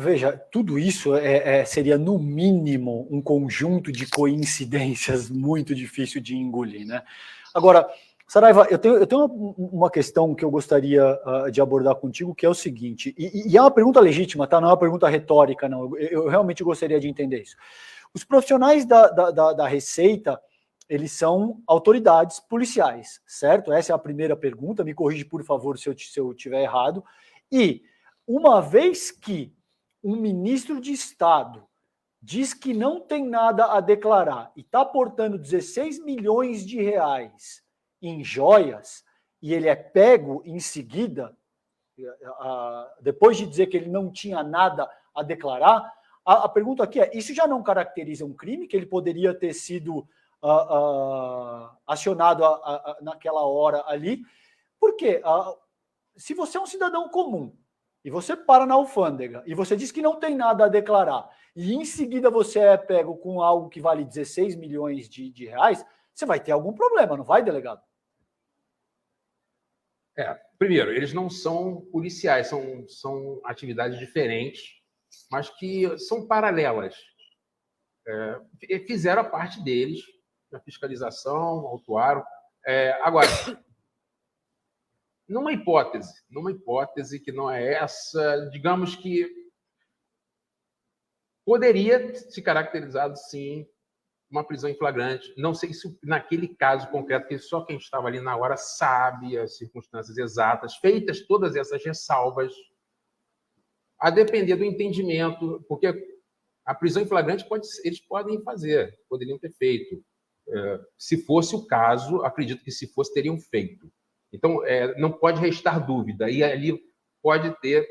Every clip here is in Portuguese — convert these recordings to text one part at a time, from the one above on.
veja, tudo isso seria, no mínimo, um conjunto de coincidências muito difícil de engolir, né? Agora, Saraiva, eu tenho uma questão que eu gostaria de abordar contigo, que é o seguinte, e é uma pergunta legítima, tá? Não é uma pergunta retórica, não. Eu realmente gostaria de entender isso. Os profissionais da Receita, eles são autoridades policiais, certo? Essa é a primeira pergunta, me corrige, por favor, se eu estiver errado. E, uma vez que um ministro de Estado diz que não tem nada a declarar e está aportando 16 milhões de reais em joias, e ele é pego em seguida, depois de dizer que ele não tinha nada a declarar, a pergunta aqui é, isso já não caracteriza um crime, que ele poderia ter sido acionado naquela hora ali? Porque se você é um cidadão comum, e você para na alfândega, e você diz que não tem nada a declarar, e em seguida você é pego com algo que vale 16 milhões de reais, você vai ter algum problema, não vai, delegado? Primeiro, eles não são policiais, são atividades diferentes, mas que são paralelas. Fizeram a parte deles, na fiscalização, autuaram. Agora, numa hipótese que não é essa, digamos que poderia se caracterizado, sim, uma prisão em flagrante. Não sei se naquele caso concreto, que só quem estava ali na hora sabe as circunstâncias exatas, feitas todas essas ressalvas, a depender do entendimento, porque a prisão em flagrante eles poderiam ter feito. Se fosse o caso, acredito que se fosse, teriam feito. Então, não pode restar dúvida, e ali pode ter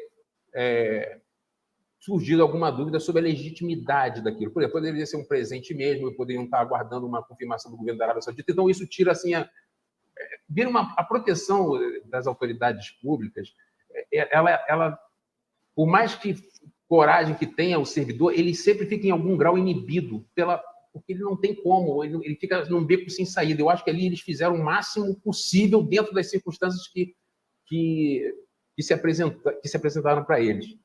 surgido alguma dúvida sobre a legitimidade daquilo. Por exemplo, poderia ser um presente mesmo, poderiam estar aguardando uma confirmação do governo da Arábia Saudita. Então, isso tira assim, vira a proteção das autoridades públicas. Ela, por mais que coragem que tenha o servidor, ele sempre fica em algum grau inibido, porque ele não tem como, ele fica num beco sem saída. Eu acho que ali eles fizeram o máximo possível dentro das circunstâncias que se apresentaram para eles.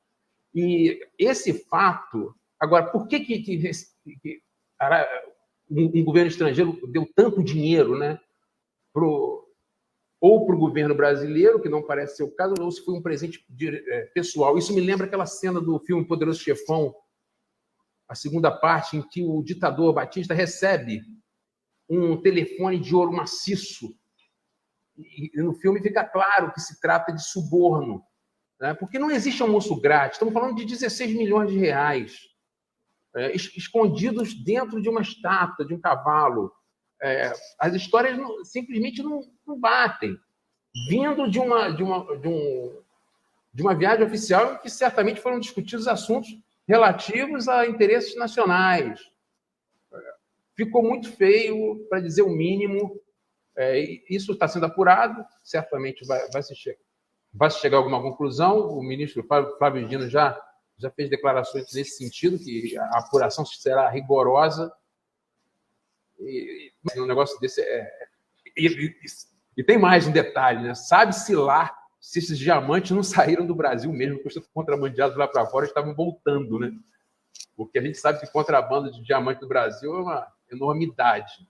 E esse fato... Agora, por que um governo estrangeiro deu tanto dinheiro, né, ou para o governo brasileiro, que não parece ser o caso, ou se foi um presente pessoal? Isso me lembra aquela cena do filme Poderoso Chefão, a segunda parte, em que o ditador Batista recebe um telefone de ouro maciço. E no filme fica claro que se trata de suborno, né? Porque não existe almoço grátis. Estamos falando de 16 milhões de reais escondidos dentro de uma estátua, de um cavalo. As histórias simplesmente não batem. Vindo de uma viagem oficial em que certamente foram discutidos assuntos relativos a interesses nacionais. Ficou muito feio, para dizer o mínimo. Isso está sendo apurado, certamente vai se chegar a alguma conclusão. O ministro Flávio Dino já fez declarações nesse sentido, que a apuração será rigorosa. E um negócio desse e tem mais um detalhe, né? Sabe-se lá se esses diamantes não saíram do Brasil mesmo, porque os contrabandeados lá para fora estavam voltando, né? Porque a gente sabe que contrabando de diamante no Brasil é uma enormidade.